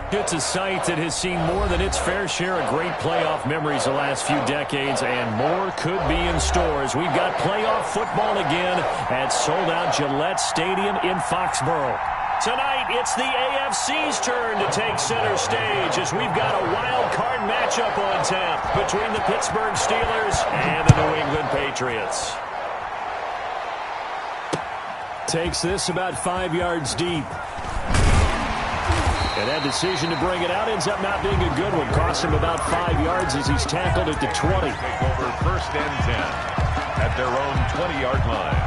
It's a site that has seen more than its fair share of great playoff memories the last few decades, and more could be in store as we've got playoff football again at sold-out Gillette Stadium in Foxborough. Tonight, it's the AFC's turn to take center stage as we've got a wild card matchup on tap between the Pittsburgh Steelers and the New England Patriots. Takes this about 5 yards deep. And that decision to bring it out ends up not being a good one. Costs him about 5 yards as he's tackled at the 20. Take over 1st and 10 at their own 20-yard line.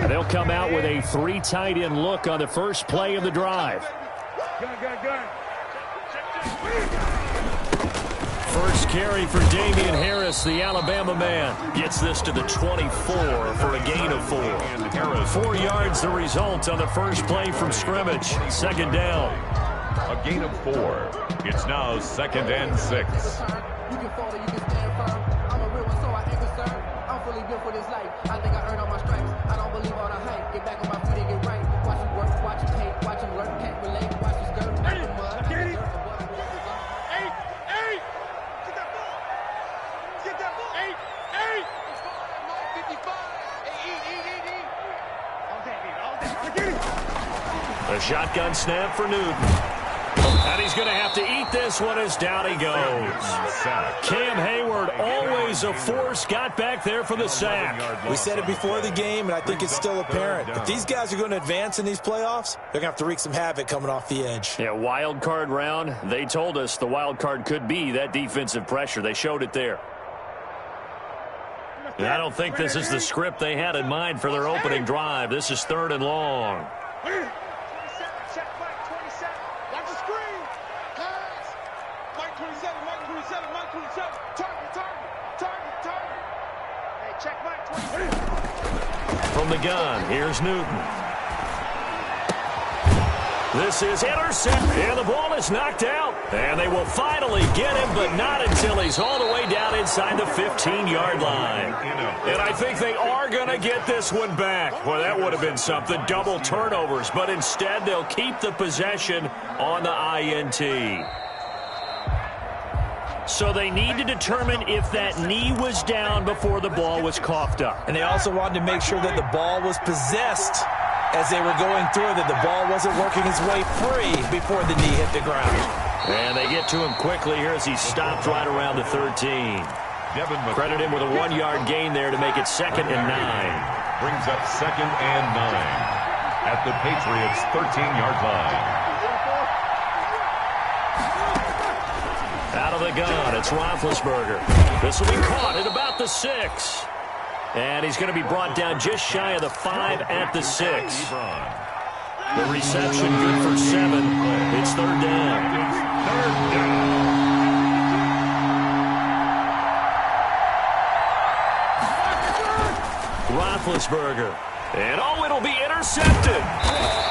They'll come out with a 3 tight end look on the first play of the drive. First carry for Damian Harris, the Alabama man. Gets this to the 24 for a gain of 4. 4 yards the result on the first play from scrimmage. Second down. A gain of 4. It's now 2nd and 6. You can fall or you can stand firm. I'm a real one, so I ain't concerned. I'm fully built for this life. I think I earned all my stripes. I don't believe all the hype. Get back on my feet and get right. Watch him work, watch him hate, watch him learn, can't relate. Watch his skirt, out the mud. A shotgun snap for Newton. And he's going to have to eat this one as down he goes. Cam Hayward, always a force, got back there for the sack. We said it before the game, and I think it's still apparent. If these guys are going to advance in these playoffs, they're going to have to wreak some havoc coming off the edge. Yeah, wild card round. They told us the wild card could be that defensive pressure. They showed it there. And I don't think this is the script they had in mind for their opening drive. This is 3rd and long. From the gun, here's Newton. This is intercepted, and the ball is knocked out. And they will finally get him, but not until he's all the way down inside the 15-yard line. And I think they are going to get this one back. Well, that would have been something, double turnovers. But instead, they'll keep the possession on the INT. So they need to determine if that knee was down before the ball was coughed up. And they also wanted to make sure that the ball was possessed as they were going through, that the ball wasn't working its way free before the knee hit the ground. And they get to him quickly here as he stopped right around the 13. Credit him with a 1-yard gain there to make it 2nd and 9. Brings up 2nd and 9 at the Patriots' 13-yard line. Out of the gun, it's Roethlisberger. This will be caught at about the 6. And he's going to be brought down just shy of the 5 at the 6. The reception good for 7. It's 3rd down. Roethlisberger. And it'll be intercepted.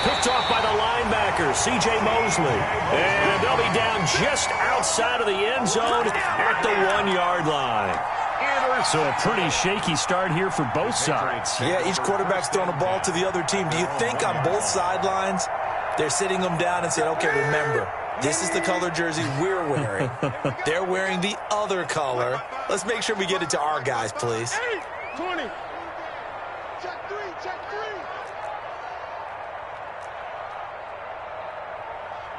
Picked off by the linebacker, C.J. Mosley. And they'll be down just outside of the end zone at the 1-yard line. So a pretty shaky start here for both sides. Yeah, each quarterback's throwing a ball to the other team. Do you think on both sidelines they're sitting them down and saying, okay, remember, this is the color jersey we're wearing. They're wearing the other color. Let's make sure we get it to our guys, please. 20. Check 3, check 3.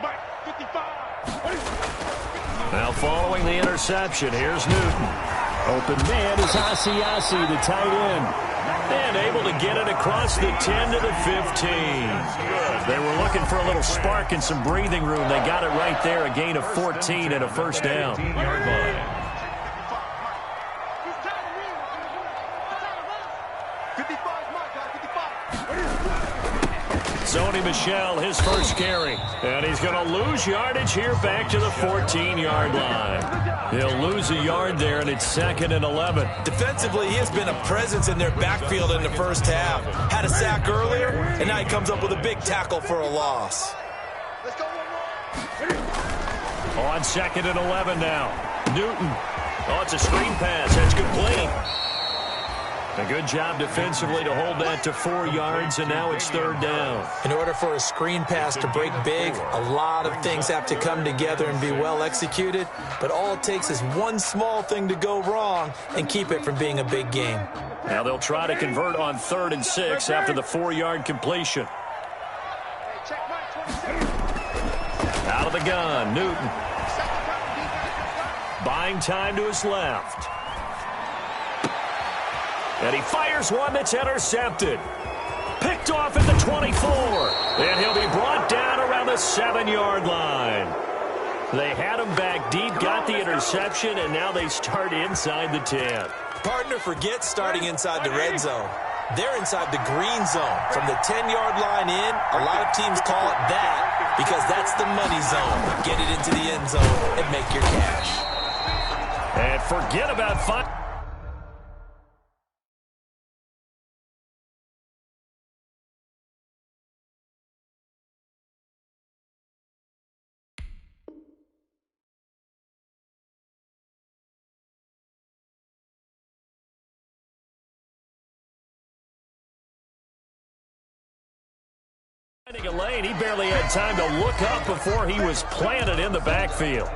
Mike, 55. Now following the interception, here's Newton. Open man is Asiasi, the tight end. And able to get it across the 10 to the 15. They were looking for a little spark and some breathing room. They got it right there, a gain of 14 and a first down. 15-yard line. Sony Michel, his first carry. And he's going to lose yardage here back to the 14-yard line. He'll lose a yard there, and it's 2nd and 11. Defensively, he has been a presence in their backfield in the first half. Had a sack earlier, and now he comes up with a big tackle for a loss. On 2nd and 11 now. Newton. Oh, it's a screen pass. That's complete. A good job defensively to hold that to 4 yards, and now it's 3rd down. In order for a screen pass to break big, a lot of things have to come together and be well executed, but all it takes is one small thing to go wrong and keep it from being a big game. Now they'll try to convert on 3rd and 6 after the 4-yard completion. Out of the gun, Newton. Buying time to his left. And he fires one that's intercepted. Picked off at the 24. And he'll be brought down around the 7-yard line. They had him back deep, got the interception, and now they start inside the 10. Partner, forget starting inside the red zone. They're inside the green zone. From the 10-yard line in, a lot of teams call it that because that's the money zone. Get it into the end zone and make your cash. And forget about fun. A lane. He barely had time to look up before he was planted in the backfield.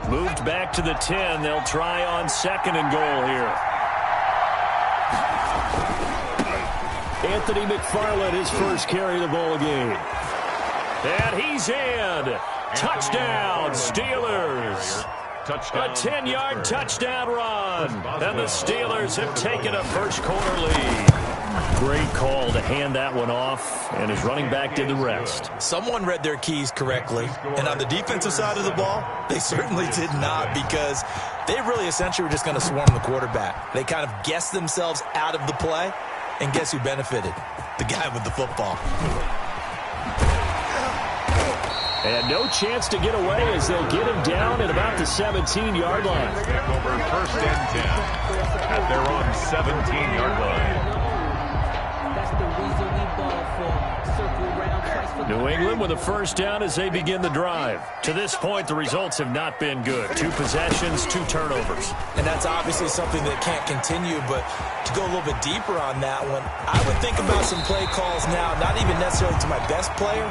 Moved back to the 10. They'll try on 2nd and goal here. Anthony McFarland, his first carry of the ball game. And he's in. Touchdown, Steelers. A 10-yard touchdown run. And the Steelers have taken a first-quarter lead. Great call to hand that one off, and his running back did the rest. Someone read their keys correctly, and on the defensive side of the ball, they certainly did not, because they really essentially were just going to swarm the quarterback. They kind of guessed themselves out of the play, and guess who benefited? The guy with the football. And no chance to get away as they'll get him down at about the 17-yard line. Back over 1st and 10 at their own 17-yard line. That's the reason we ball for. Circle round twice for New England with a first down as they begin the drive. To this point, the results have not been good. 2 possessions, 2 turnovers. And that's obviously something that can't continue, but to go a little bit deeper on that one, I would think about some play calls now, not even necessarily to my best player,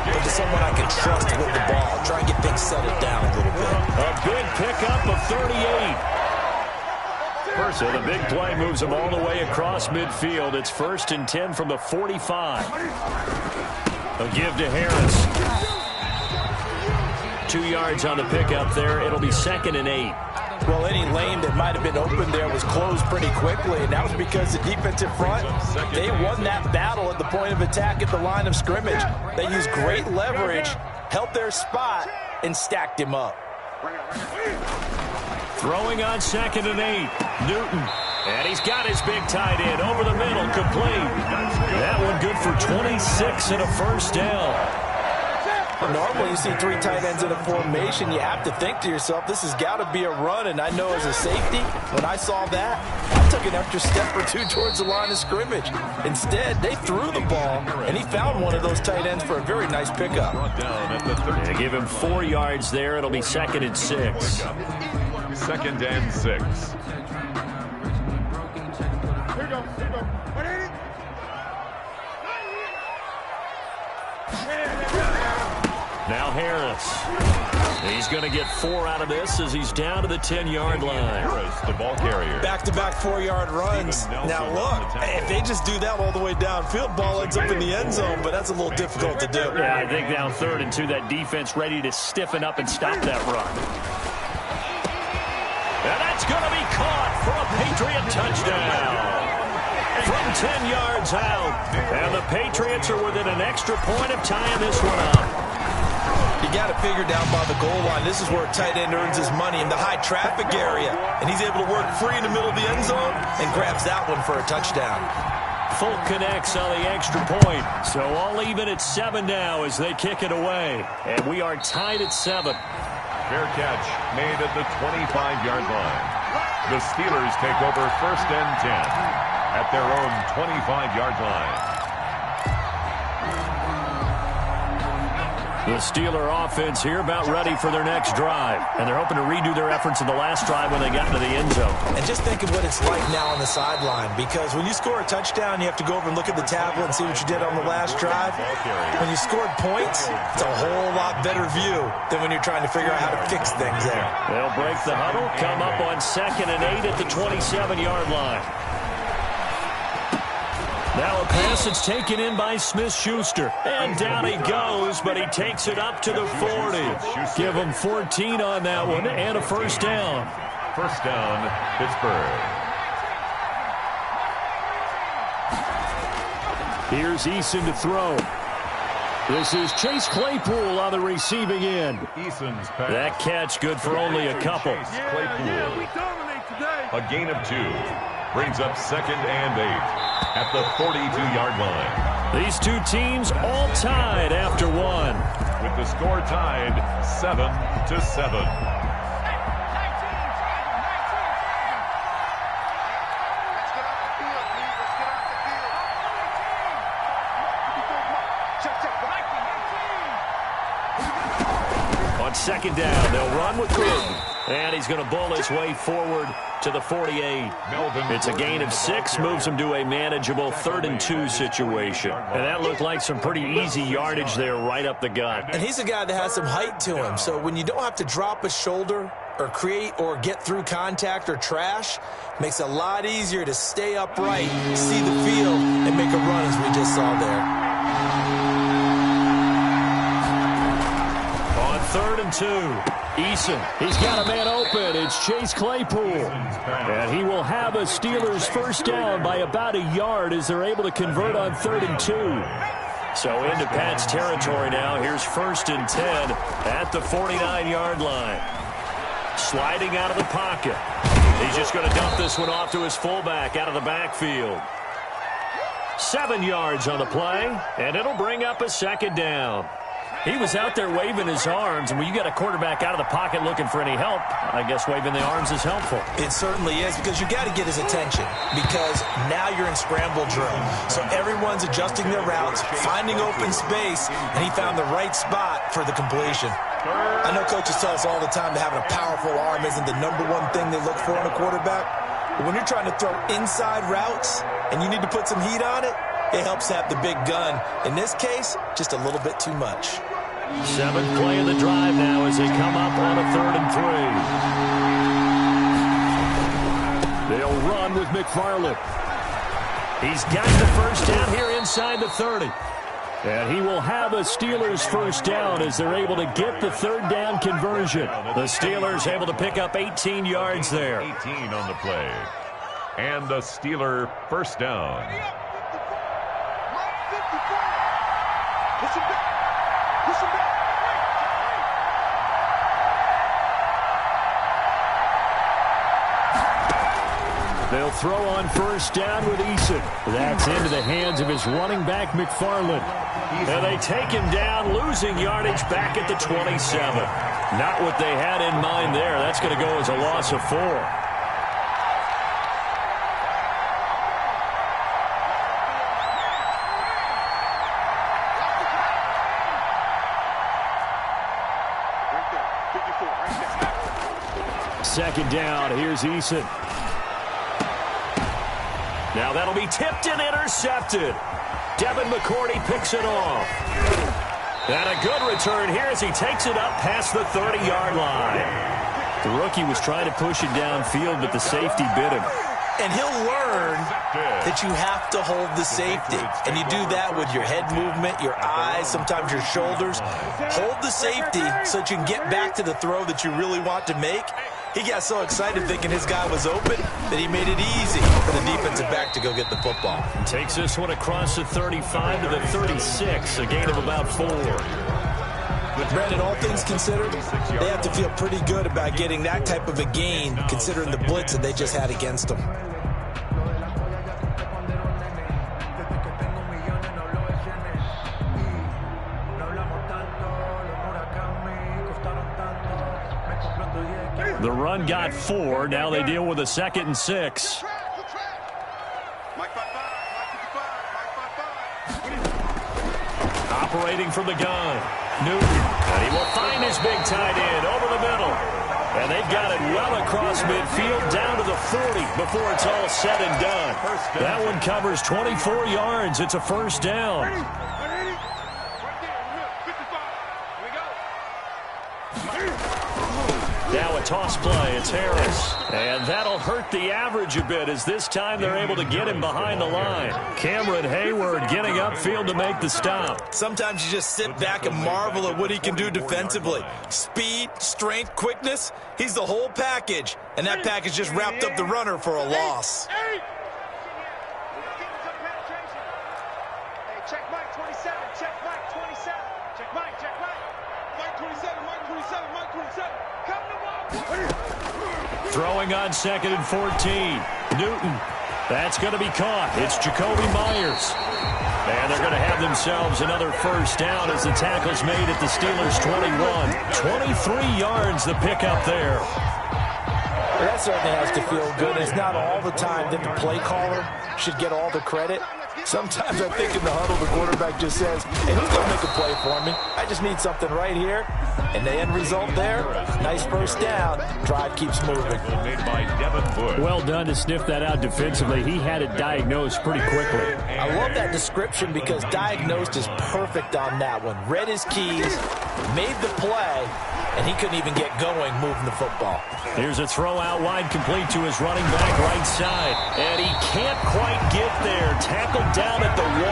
but to someone I can trust with the ball. Try and get things settled down a little bit. A big pickup of 38. So the big play moves them all the way across midfield. It's 1st and 10 from the 45. A give to Harris. 2 yards on the pickup there. It'll be 2nd and 8. Well, any lane that might have been open there was closed pretty quickly, and that was because the defensive front, they won that battle at the point of attack at the line of scrimmage. They used great leverage, held their spot, and stacked him up. Throwing on 2nd and 8. Newton. And he's got his big tight end over the middle, complete. That one good for 26 and a first down. Normally, you see 3 tight ends in a formation, you have to think to yourself, this has got to be a run, and I know as a safety, when I saw that, I took an extra step or 2 towards the line of scrimmage. Instead, they threw the ball, and he found one of those tight ends for a very nice pickup. They give him 4 yards there. It'll be 2nd and 6. 2nd and 6. Now Harris. He's going to get 4 out of this as he's down to the 10-yard line. Harris, the ball carrier. Back-to-back 4-yard runs. Now look, if they just do that all the way downfield, ball ends up in the end zone, but that's a little difficult to do. Yeah, I think now 3rd and 2, that defense ready to stiffen up and stop that run. And that's going to be caught for a Patriot touchdown. From 10 yards out. And the Patriots are within an extra point of tying this one up. You got to figure down by the goal line. This is where a tight end earns his money in the high traffic area. And he's able to work free in the middle of the end zone and grabs that one for a touchdown. Full connects on the extra point. So all even at 7 now as they kick it away. And we are tied at 7. Fair catch made at the 25-yard line. The Steelers take over 1st and 10 at their own 25-yard line. The Steeler offense here about ready for their next drive. And they're hoping to redo their efforts in the last drive when they got into the end zone. And just think of what it's like now on the sideline, because when you score a touchdown, you have to go over and look at the tablet and see what you did on the last drive. When you scored points, it's a whole lot better view than when you're trying to figure out how to fix things there. They'll break the huddle, come up on 2nd and 8 at the 27-yard line. Now a pass that's taken in by Smith-Schuster. And down he goes, but he takes it up to the 40. Give him 14 on that one and a first down. First down, Pittsburgh. Here's Eason to throw. This is Chase Claypool on the receiving end. Eason's pass. That catch good for only a couple. Claypool. A gain of 2. Brings up 2nd and 8 at the 42-yard line. These two teams all tied after one. With the score tied 7-7. On 2nd down, they'll run with Gordon. And he's going to bull his way forward to the 48. It's a gain of 6, moves him to a manageable 3rd and 2 situation. And that looked like some pretty easy yardage there right up the gut. And he's a guy that has some height to him, so when you don't have to drop a shoulder or create or get through contact or trash, it makes it a lot easier to stay upright, see the field, and make a run as we just saw there. On 3rd and 2. Eason, he's got a man open. It's Chase Claypool. And he will have a Steelers first down by about a yard as they're able to convert on 3rd and 2. So into Pat's territory now. Here's 1st and 10 at the 49-yard line. Sliding out of the pocket. He's just going to dump this one off to his fullback out of the backfield. 7 yards on the play, and it'll bring up a 2nd down. He was out there waving his arms, and when you got a quarterback out of the pocket looking for any help, I guess waving the arms is helpful. It certainly is, because you got to get his attention, because now you're in scramble drill. So everyone's adjusting their routes, finding open space, and he found the right spot for the completion. I know coaches tell us all the time that having a powerful arm isn't the #1 thing they look for in a quarterback. But when you're trying to throw inside routes and you need to put some heat on it, it helps have the big gun. In this case, just a little bit too much. 7th play of the drive now as they come up on a 3rd and 3. They'll run with McFarland. He's got the first down here inside the 30. And he will have a Steelers first down as they're able to get the 3rd down conversion. The Steelers able to pick up 18 yards there. 18 on the play. And the Steeler first down. They'll throw on first down with Eason. That's into the hands of his running back, McFarland. And they take him down, losing yardage back at the 27. Not what they had in mind there. That's going to go as a loss of 4. Second down, here's Eason. Now that'll be tipped and intercepted. Devin McCourty picks it off. And a good return here as he takes it up past the 30-yard line. The rookie was trying to push it downfield, but the safety bit him. And he'll learn that you have to hold the safety. And you do that with your head movement, your eyes, sometimes your shoulders. Hold the safety so that you can get back to the throw that you really want to make. He got so excited thinking his guy was open that he made it easy for the defensive back to go get the football. Takes this one across the 35 to the 36, a gain of about 4. Brandon, all things considered, they have to feel pretty good about getting that type of a gain considering the blitz that they just had against them. The run got 4. Now they deal with a 2nd and 6. Operating from the gun. Newton. And he will find his big tight end over the middle. And they've got it well across midfield down to the 40 before it's all said and done. That one covers 24 yards. It's a first down. Now a toss play. It's Harris. And that'll hurt the average a bit as this time they're able to get him behind the line. Cameron Hayward getting upfield to make the stop. Sometimes you just sit back and marvel at what he can do defensively. Speed, strength, quickness. He's the whole package. And that package just wrapped up the runner for a loss. Check Mike 27. Check Mike 27. Check Mike. Check Mike. Mike 27. Mike 27. Mike 27. Come to ball. Throwing on 2nd and 14. Newton. That's going to be caught. It's Jacoby Myers. And they're going to have themselves another first down as the tackle's made at the Steelers' 21. 23 yards the pickup there. Well, that certainly has to feel good. It's not all the time that the play caller should get all the credit. Sometimes I think in the huddle, the quarterback just says, hey, who's going to make a play for me? I just need something right here. And the end result there, nice first down. Drive keeps moving. Well done to sniff that out defensively. He had it diagnosed pretty quickly. I love that description because diagnosed is perfect on that one. Read his keys, made the play, and he couldn't even get going moving the football. Here's a throw out wide complete to his running back right side. And he can't quite get there. Tackled down at the 1.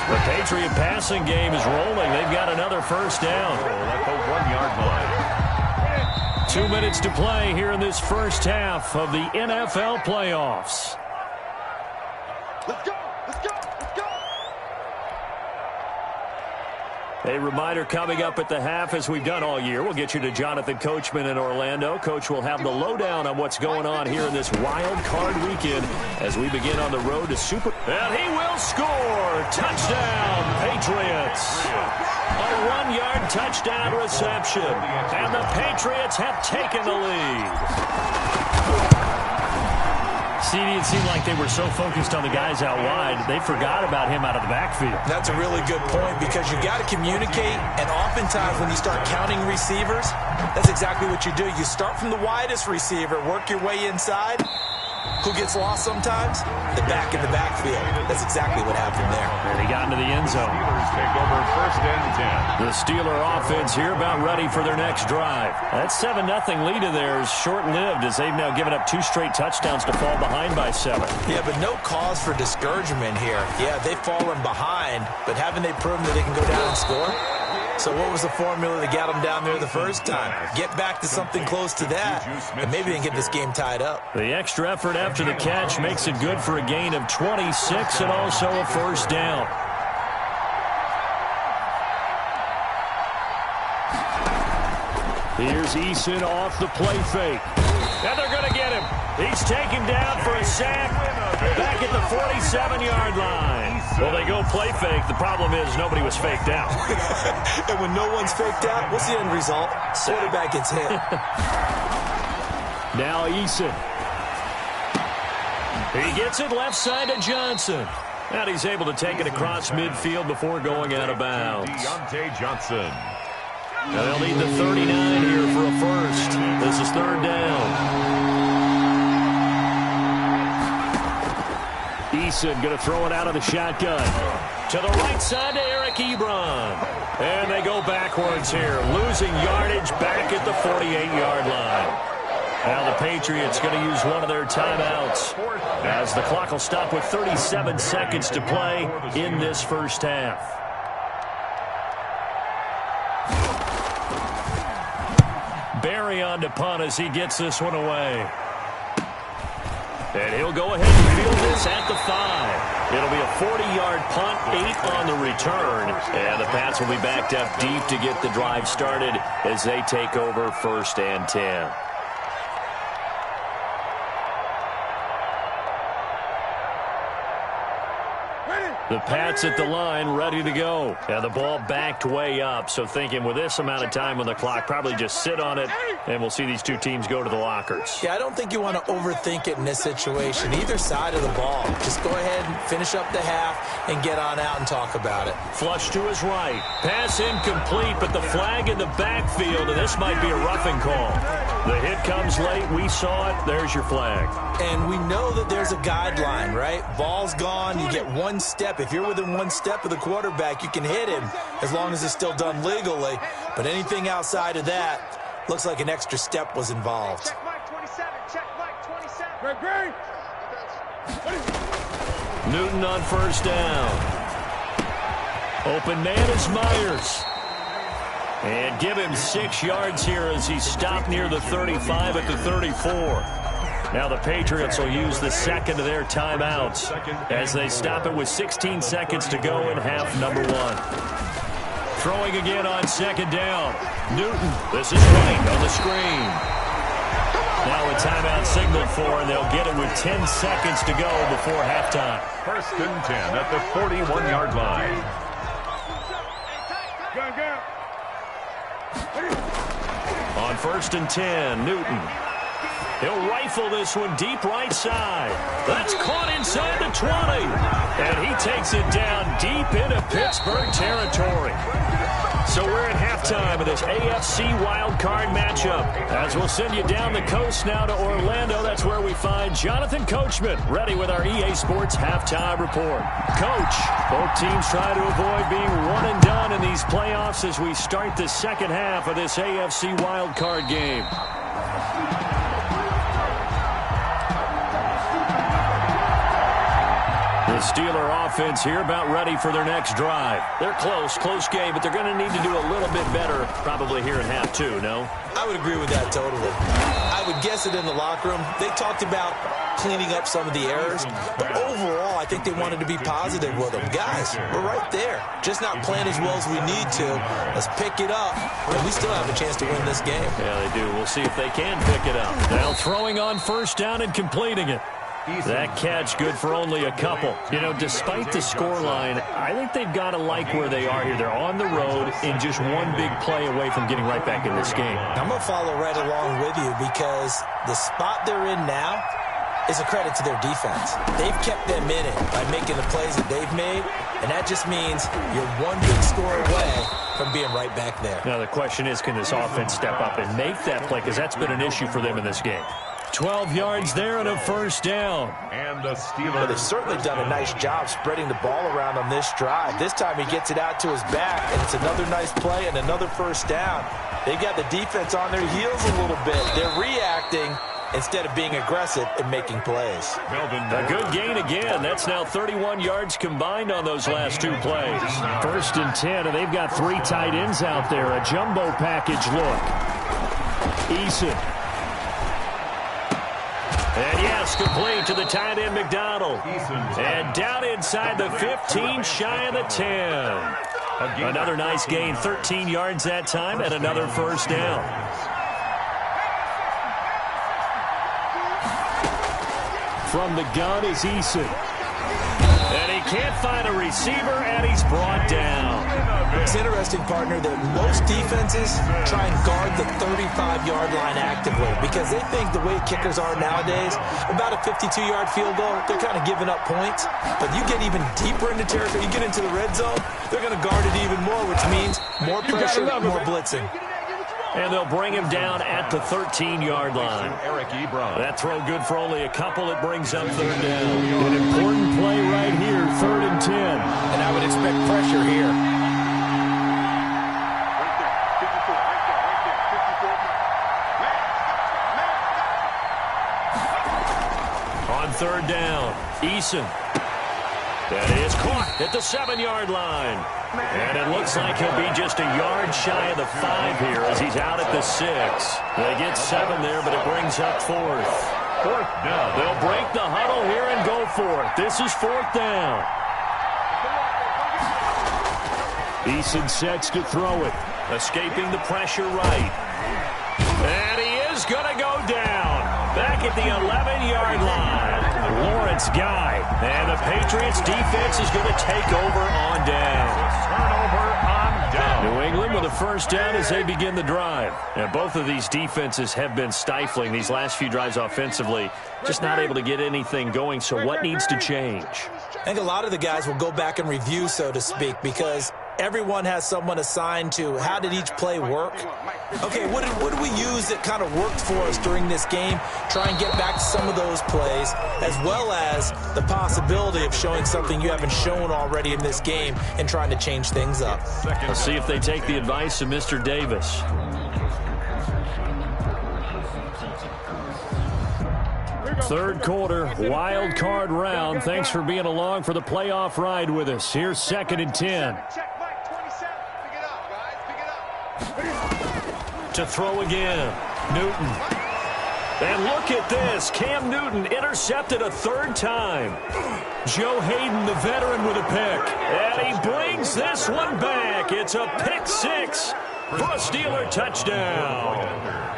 The Patriot passing game is rolling. They've got another first down. At the 1-yard line. 2 minutes to play here in this first half of the NFL playoffs. Let's go. Let's go. Let's go. A reminder coming up at the half, as we've done all year. We'll get you to Jonathan Coachman in Orlando. Coach will have the lowdown on what's going on here in this wild card weekend as we begin on the road to Super. And he will score. Touchdown, Patriots. A 1-yard touchdown reception. And the Patriots have taken the lead. CD, it seemed like they were so focused on the guys out wide, they forgot about him out of the backfield. That's a really good point because you got to communicate, and oftentimes when you start counting receivers, that's exactly what you do. You start from the widest receiver, work your way inside. Who gets lost sometimes? The back in the backfield. That's exactly what happened there. And he got into the end zone. Steelers take over 1st and 10. The Steeler offense here about ready for their next drive. That 7-0 lead of theirs short-lived as they've now given up 2 straight touchdowns to fall behind by 7. Yeah, but no cause for discouragement here. Yeah, they've fallen behind, but haven't they proven that they can go down and score? So what was the formula that got them down there the first time? Get back to something close to that, and maybe they can get this game tied up. The extra effort after the catch makes it good for a gain of 26 and also a first down. Here's Eason off the play fake. And they're going to get him. He's taken down for a sack back at the 47-yard line. Well, they go play fake. The problem is nobody was faked out. And when no one's faked out, what's the end result? Quarterback gets hit. Now Eason. He gets it left side to Johnson. And he's able to take it across midfield before going out of bounds. Deontay Johnson. Now they'll need the 39 here for a first. This is 3rd down. Eason going to throw it out of the shotgun. To the right side to Eric Ebron. And they go backwards here, losing yardage back at the 48-yard line. Now the Patriots going to use one of their timeouts as the clock will stop with 37 seconds to play in this first half. Barry on to punt as he gets this one away. And he'll go ahead and field this at the 5. It'll be a 40-yard punt, 8 on the return. And the Pats will be backed up deep to get the drive started as they take over 1st and 10. The Pats at the line, ready to go. And the ball backed way up, so thinking with this amount of time on the clock, probably just sit on it, and we'll see these two teams go to the lockers. Yeah, I don't think you want to overthink it in this situation. Either side of the ball. Just go ahead and finish up the half and get on out and talk about it. Flush to his right. Pass incomplete, but the flag in the backfield, and this might be a roughing call. The hit comes late. We saw it. There's your flag. And we know that there's a guideline, right? Ball's gone. You get one step. If you're within one step of the quarterback, you can hit him as long as it's still done legally. But anything outside of that looks like an extra step was involved. Check Mike 27. Check Mike 27. Green. Newton on first down. Open man is Myers. And give him 6 yards here as he stopped near the 35 at the 34. Now the Patriots will use the second of their timeouts as they stop it with 16 seconds to go in half number 1. Throwing again on second down. Newton, this is right on the screen. Now a timeout signal for, and they'll get it with 10 seconds to go before halftime. First and 10 at the 41-yard line. On first and 10, Newton. He'll rifle this one deep right side. That's caught inside the 20. And he takes it down deep into Pittsburgh territory. So we're at halftime of this AFC Wildcard matchup. As we'll send you down the coast now to Orlando, that's where we find Jonathan Coachman, ready with our EA Sports halftime report. Coach, both teams try to avoid being one and done in these playoffs as we start the second half of this AFC Wildcard game. The Steeler offense here about ready for their next drive. They're close game, but they're going to need to do a little bit better probably here in half 2, no? I would agree with that totally. I would guess it in the locker room. They talked about cleaning up some of the errors, but overall I think they wanted to be positive with them. Guys, we're right there. Just not playing as well as we need to. Let's pick it up, and we still have a chance to win this game. Yeah, they do. We'll see if they can pick it up. Now throwing on first down and completing it. That catch good for only a couple. You know, despite the scoreline, I think they've got to like where they are here. They're on the road and just one big play away from getting right back in this game. I'm going to follow right along with you because the spot they're in now is a credit to their defense. They've kept them in it by making the plays that they've made, and that just means you're one big score away from being right back there. Now the question is, can this offense step up and make that play? Because that's been an issue for them in this game. 12 yards there and a first down. And the Steelers. Well, they've certainly done a nice job spreading the ball around on this drive. This time he gets it out to his back, and it's another nice play and another first down. They've got the defense on their heels a little bit. They're reacting instead of being aggressive and making plays. A good gain again. That's now 31 yards combined on those last 2 plays. First and 10, and they've got 3 tight ends out there. A jumbo package look. Eason. And yes, complete to the tight end McDonald. And down inside the 15, shy of the 10. Another nice gain, 13 yards that time, and another first down. From the gun is Eason. And he can't find a receiver, and he's brought down. It's interesting, partner, that most defenses try and guard the 35-yard line actively because they think the way kickers are nowadays, about a 52-yard field goal, they're kind of giving up points. But you get even deeper into territory, you get into the red zone, they're going to guard it even more, which means more pressure, more blitzing. And they'll bring him down at the 13-yard line. That throw good for only a couple. It brings up third down. An important play right here, 3rd and 10. And I would expect pressure here. On 3rd down, Eason. That is caught at the 7-yard line. And it looks like he'll be just a yard shy of the 5 here as he's out at the 6. They get 7 there, but it brings up 4th. 4th down. They'll break the huddle here and go for it. This is 4th down. Eason sets to throw it. Escaping the pressure right. And he is going to go down. Back at the 11-yard line. Lawrence Guy. And the Patriots defense is going to take over on down. Turnover on down. New England with a first down as they begin the drive. And both of these defenses have been stifling these last few drives offensively. Just not able to get anything going. So what needs to change? I think a lot of the guys will go back and review, so to speak, because everyone has someone assigned to how did each play work. Okay, what did we use that kind of worked for us during this game? Try and get back to some of those plays, as well as the possibility of showing something you haven't shown already in this game and trying to change things up. Let's see if they take the advice of Mr. Davis. Third quarter, wild card round. Thanks for being along for the playoff ride with us. Here's 2nd and 10. Check Mike 27. Pick it up, guys. Pick it up. To throw again. Newton. And look at this. Cam Newton intercepted a third time. Joe Hayden, the veteran, with a pick. And he brings this one back. It's a pick six for a Steeler touchdown.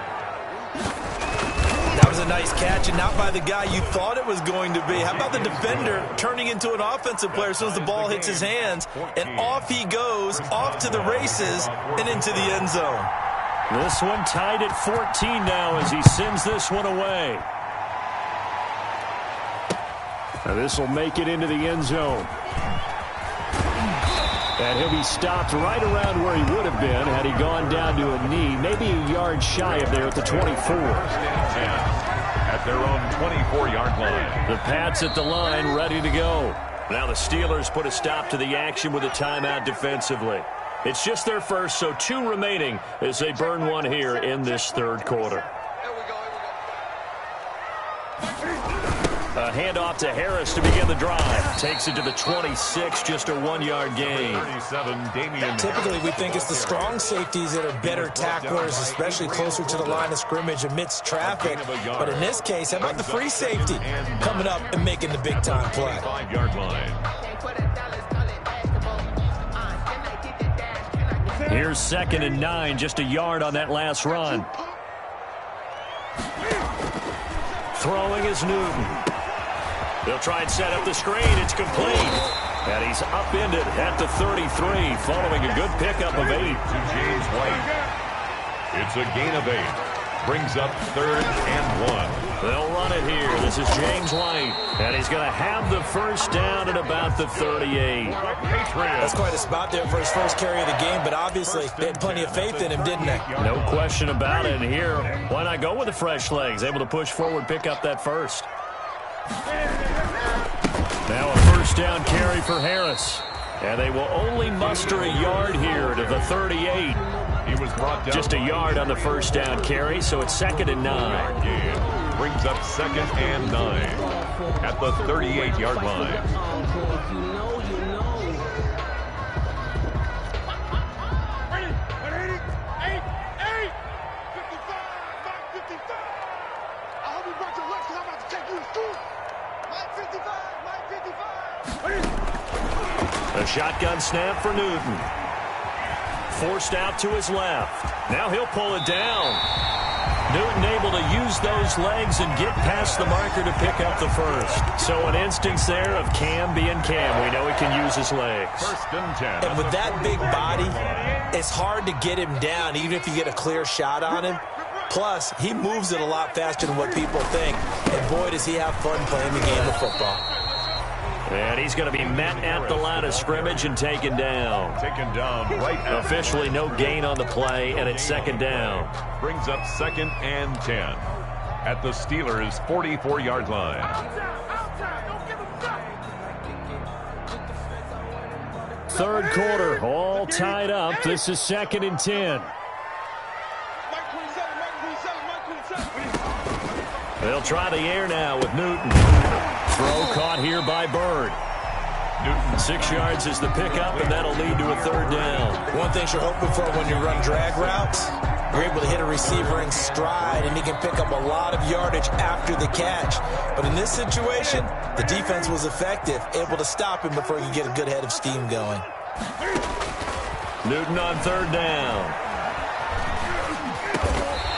That was a nice catch, and not by the guy you thought it was going to be. How about the defender turning into an offensive player as soon as the ball hits his hands, and off he goes, off to the races, and into the end zone. This one tied at 14 now as he sends this one away. Now this will make it into the end zone. And he'll be stopped right around where he would have been had he gone down to a knee, maybe a yard shy of there at the 24. At their own 24-yard line. The Pats at the line, ready to go. Now the Steelers put a stop to the action with a timeout defensively. It's just their first, so 2 remaining as they burn one here in this third quarter. A handoff to Harris to begin the drive. Takes it to the 26, just a 1-yard gain. 37, Damian. Typically, we think it's the strong safeties that are better tacklers, especially closer to the line of scrimmage amidst traffic. But in this case, how about the free safety coming up and making the big-time play? 5-yard line. Here's 2nd and 9, just a yard on that last run. Throwing is Newton. They'll try and set up the screen. It's complete. And he's upended at the 33, following a good pickup of 8. To James White. It's a gain of 8. Brings up 3rd and 1. They'll run it here. This is James White. And he's going to have the first down at about the 38. That's quite a spot there for his first carry of the game, but obviously they had plenty of faith in him, didn't they? No question about it. And here, why not go with the fresh legs? Able to push forward, pick up that first. Now a first down carry for Harris. And they will only muster a yard here to the 38. He was brought down. Just a yard on the first down carry, so it's 2nd and 9. Brings up 2nd and 9 at the 38-yard line. A shotgun snap for Newton. Forced out to his left. Now he'll pull it down. Newton able to use those legs and get past the marker to pick up the first. So an instance there of Cam being Cam. We know he can use his legs. 1st and 10. And with that big body, it's hard to get him down, even if you get a clear shot on him. Plus, he moves it a lot faster than what people think. And boy, does he have fun playing the game of football. And he's going to be met at the line of scrimmage and taken down. Taken down right at officially no gain on the play, and it's 2nd down. Brings up 2nd and 10 at the Steelers' 44-yard line. Third quarter, all tied up. This is 2nd and 10. They'll try the air now with Newton. Throw caught here by Bird. Newton 6 yards is the pickup, and that'll lead to a 3rd down. One thing you're hoping for when you run drag routes, you're able to hit a receiver in stride, and he can pick up a lot of yardage after the catch. But in this situation, the defense was effective, able to stop him before he could get a good head of steam going. Newton on 3rd down.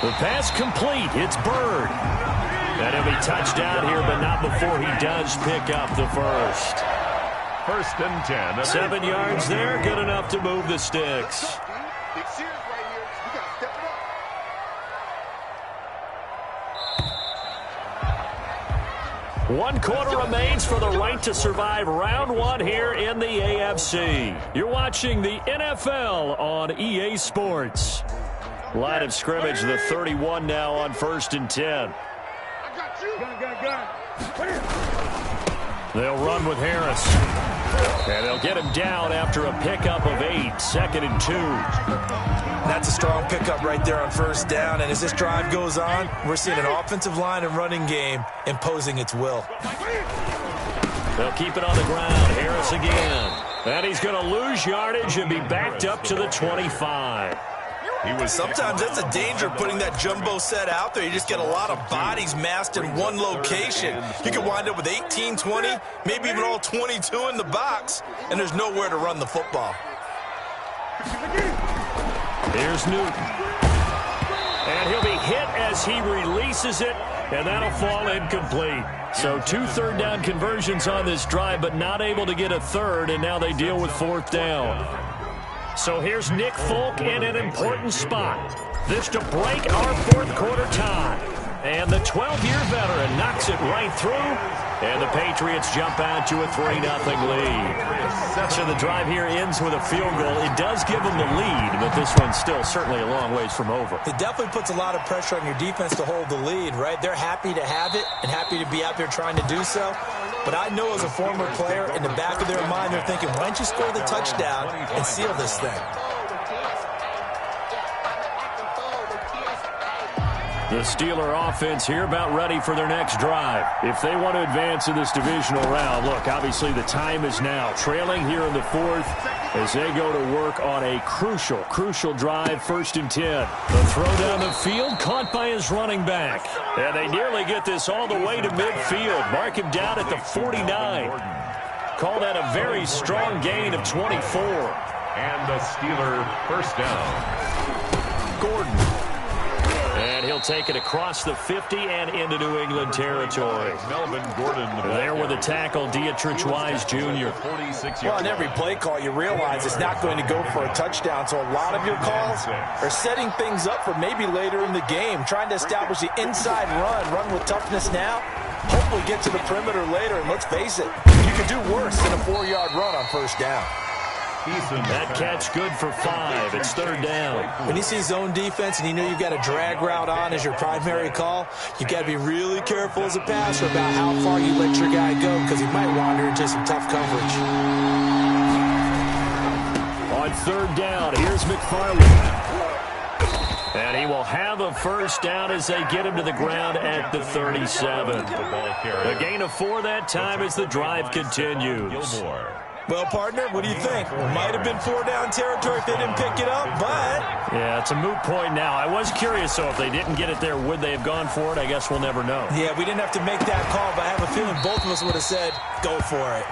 The pass complete. It's Bird. And he'll be touched down here, but not before he does pick up the first. 1st and 10. 7 yards there, good enough to move the sticks. Big series right here. You got to step it up. 1 quarter remains for the right to survive round 1 here in the AFC. You're watching the NFL on EA Sports. Line of scrimmage, the 31 now on 1st and 10. They'll run with Harris. And they'll get him down after a pickup of 8, 2nd and 2. That's a strong pickup right there on 1st down. And as this drive goes on, we're seeing an offensive line and running game imposing its will. They'll keep it on the ground. Harris again. And he's going to lose yardage and be backed up to the 25. Sometimes that's a danger putting that jumbo set out there. You just get a lot of bodies massed in one location. You can wind up with 18, 20, maybe even all 22 in the box, and there's nowhere to run the football. Here's Newton. And he'll be hit as he releases it, and that'll fall incomplete. So 2 third-down conversions on this drive, but not able to get a third, and now they deal with 4th down. So here's Nick Folk in an important spot. This to break our 4th quarter tie. And the 12-year veteran knocks it right through. And the Patriots jump out to a 3-0 lead. So the drive here ends with a field goal. It does give them the lead, but this one's still certainly a long ways from over. It definitely puts a lot of pressure on your defense to hold the lead, right? They're happy to have it and happy to be out there trying to do so. But I know as a former player, in the back of their mind, they're thinking, why don't you score the touchdown and seal this thing? The Steeler offense here about ready for their next drive. If they want to advance in this divisional round, look, obviously the time is now. Trailing here in the 4th as they go to work on a crucial drive, 1st and 10. The throw down the field, caught by his running back. And they nearly get this all the way to midfield. Mark him down at the 49. Call that a very strong gain of 24. And the Steeler 1st down. Gordon. And he'll take it across the 50 and into New England territory. Melvin Gordon. There with the tackle, Dietrich Wise Jr. 46 Well, on every play call, you realize it's not going to go for a touchdown. So a lot of your calls are setting things up for maybe later in the game, trying to establish the inside run with toughness now. Hopefully get to the perimeter later, and let's face it, you could do worse than a 4-yard run on 1st down. That catch good for 5. It's 3rd down. When you see zone defense and you know you've got a drag route on as your primary call, you've got to be really careful as a passer about how far you let your guy go because he might wander into some tough coverage. On 3rd down, here's McFarland. And he will have a 1st down as they get him to the ground at the 37. A gain of 4 that time as the drive continues. Well, partner, what do you think? Might have been 4-down territory if they didn't pick it up, but... Yeah, it's a moot point now. I was curious, though, if they didn't get it there, would they have gone for it? I guess we'll never know. Yeah, we didn't have to make that call, but I have a feeling both of us would have said, go for it.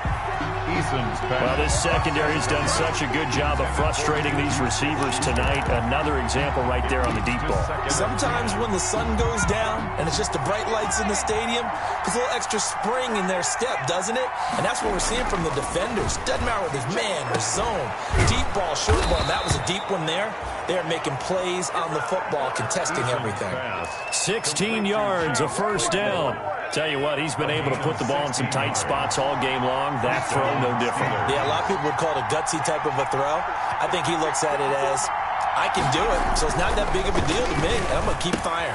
Well, this secondary has done such a good job of frustrating these receivers tonight. Another example right there on the deep ball. Sometimes when the sun goes down and it's just the bright lights in the stadium, there's a little extra spring in their step, doesn't it? And that's what we're seeing from the defenders. Doesn't matter whether it's man or zone. Deep ball, short ball. That was a deep one there. They're making plays on the football, contesting everything. 16 yards, a 1st down. Tell you what, he's been able to put the ball in some tight spots all game long. That throw, no different. Yeah, a lot of people would call it a gutsy type of a throw. I think he looks at it as, I can do it, so it's not that big of a deal to me, and I'm going to keep firing.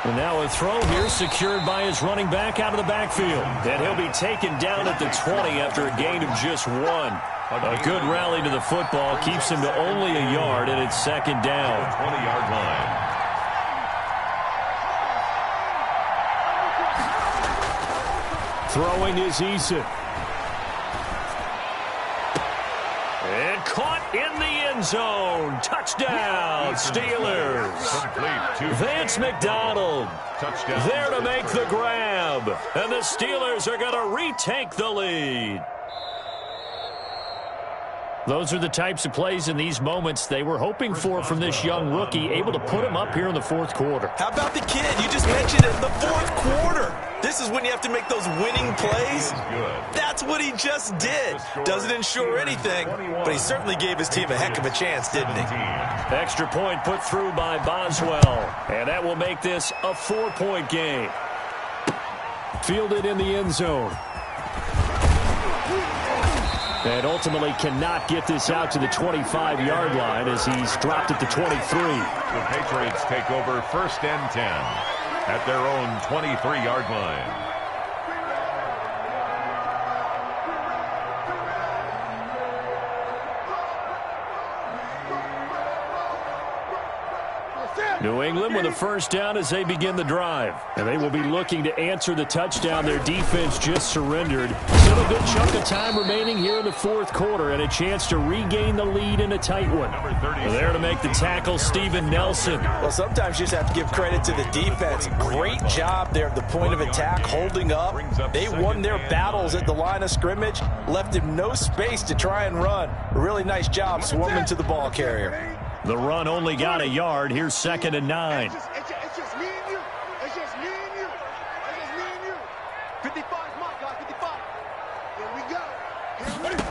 And now a throw here secured by his running back out of the backfield. And he'll be taken down at the 20 after a gain of just 1. A good rally to the football keeps him to only a yard, and it's 2nd down. 20-yard line. Throwing is Eason. And caught in the end zone. Touchdown, Steelers. Vance McDonald there to make the grab. And the Steelers are going to retake the lead. Those are the types of plays in these moments they were hoping for from this young rookie, able to put him up here in the fourth quarter. How about the kid? You just mentioned it, the fourth quarter. This is when you have to make those winning plays. That's what he just did. Doesn't ensure anything, but he certainly gave his team a heck of a chance, didn't he? Extra point put through by Boswell, and that will make this a 4-point game. Fielded in the end zone. And ultimately cannot get this out to the 25-yard line as he's dropped at the 23. The Patriots take over 1st and 10 at their own 23-yard line. New England with a first down as they begin the drive. And they will be looking to answer the touchdown their defense just surrendered. Still a good chunk of time remaining here in the fourth quarter and a chance to regain the lead in a tight one. There to make the tackle, Steven Nelson. Well, sometimes you just have to give credit to the defense. Great job there at the point of attack, holding up. They won their battles at the line of scrimmage, left him no space to try and run. A really nice job swarming to the ball carrier. The run only got a yard. Here's 2nd and 9. It's just me and you. It's just me and you. It's just me and you. 55 is my guy. 55. Here we go. Here we go.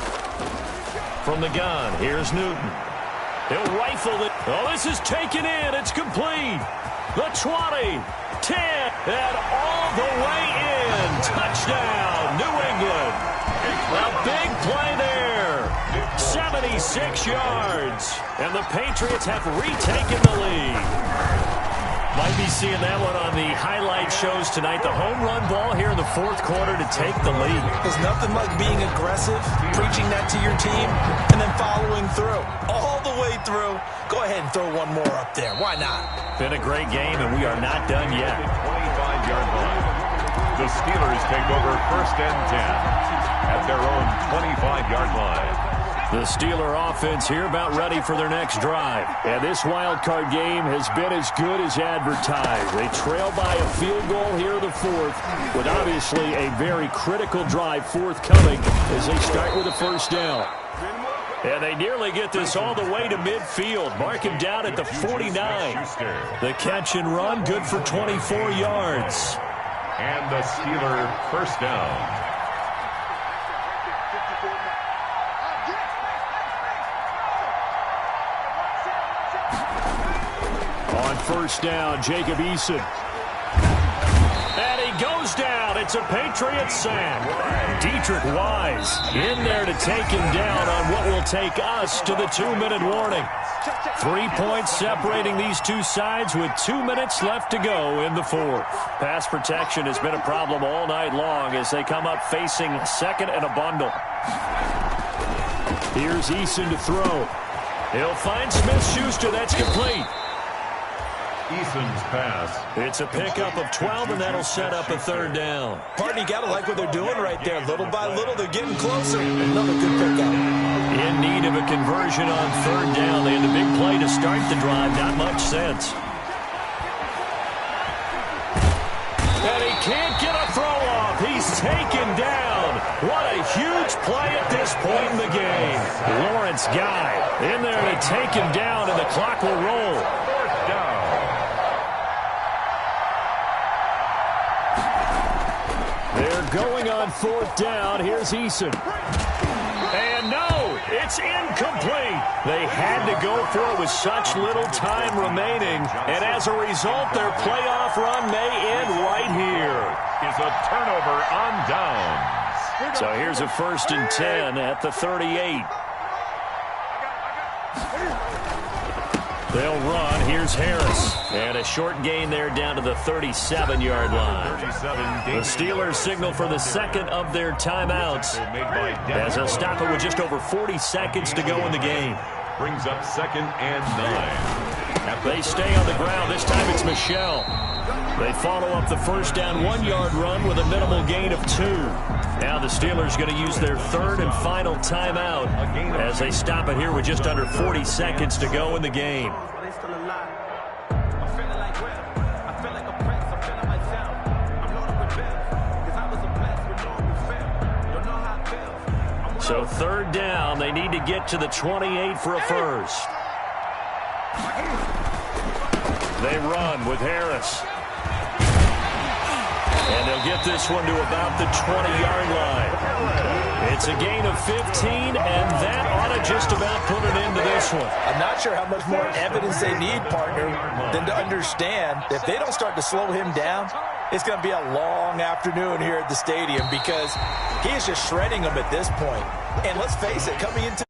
From the gun, here's Newton. He'll rifle it. Oh, this is taken in. It's complete. The 20, 10, and all the way in. Touchdown, New England. A big play there. 76 yards. And the Patriots have retaken the lead. Might be seeing that one on the highlight shows tonight. The home run ball here in the fourth quarter to take the lead. There's nothing like being aggressive, preaching that to your team, and then following through. All the way through. Go ahead and throw one more up there. Why not? Been a great game, and we are not done yet. 25-yard line. The Steelers take over 1st and 10 at their own 25-yard line. The Steeler offense here about ready for their next drive. And this wild card game has been as good as advertised. They trail by a field goal here in the fourth with obviously a very critical drive forthcoming as they start with a first down. And they nearly get this all the way to midfield. Mark him down at the 49. The catch and run good for 24 yards. And the Steeler first down. On first down, Jacob Eason. And he goes down. It's a Patriots sack. Dietrich Wise in there to take him down on what will take us to the 2-minute warning. 3 points separating these two sides with 2 minutes left to go in the fourth. Pass protection has been a problem all night long as they come up facing 2nd and a bundle. Here's Eason to throw. He'll find Smith-Schuster. That's complete. Eason's pass. It's a pickup of 12, and that'll set up a third down. Partner, you got to like what they're doing right there. Little by little, they're getting closer. Another good pickup. In need of a conversion on third down. They had a big play to start the drive. Not much sense. And he can't get a throw off. He's taken down. What a huge play at this point in the game. Lawrence Guy in there to take him down, and the clock will roll. Fourth down. They're going on fourth down. Here's Eason. And no, it's incomplete. They had to go for it with such little time remaining. And as a result, their playoff run may end right here. Is a turnover on downs. So here's a 1st and 10 at the 38. They'll run. Here's Harris. And a short gain there down to the 37-yard line. The Steelers signal for the second of their timeouts as they'll stop it with just over 40 seconds to go in the game. Brings up 2nd and 9. They stay on the ground. This time it's Michel. They follow up the first down 1-yard run with a minimal gain of 2. Now the Steelers going to use their third and final timeout as they stop it here with just under 40 seconds to go in the game. So third down, they need to get to the 28 for a first. They run with Harris. And they'll get this one to about the 20-yard line. It's a gain of 15, and that ought to just about put an end to this one. I'm not sure how much more evidence they need, partner, than to understand if they don't start to slow him down, it's going to be a long afternoon here at the stadium because he is just shredding them at this point. And let's face it, coming into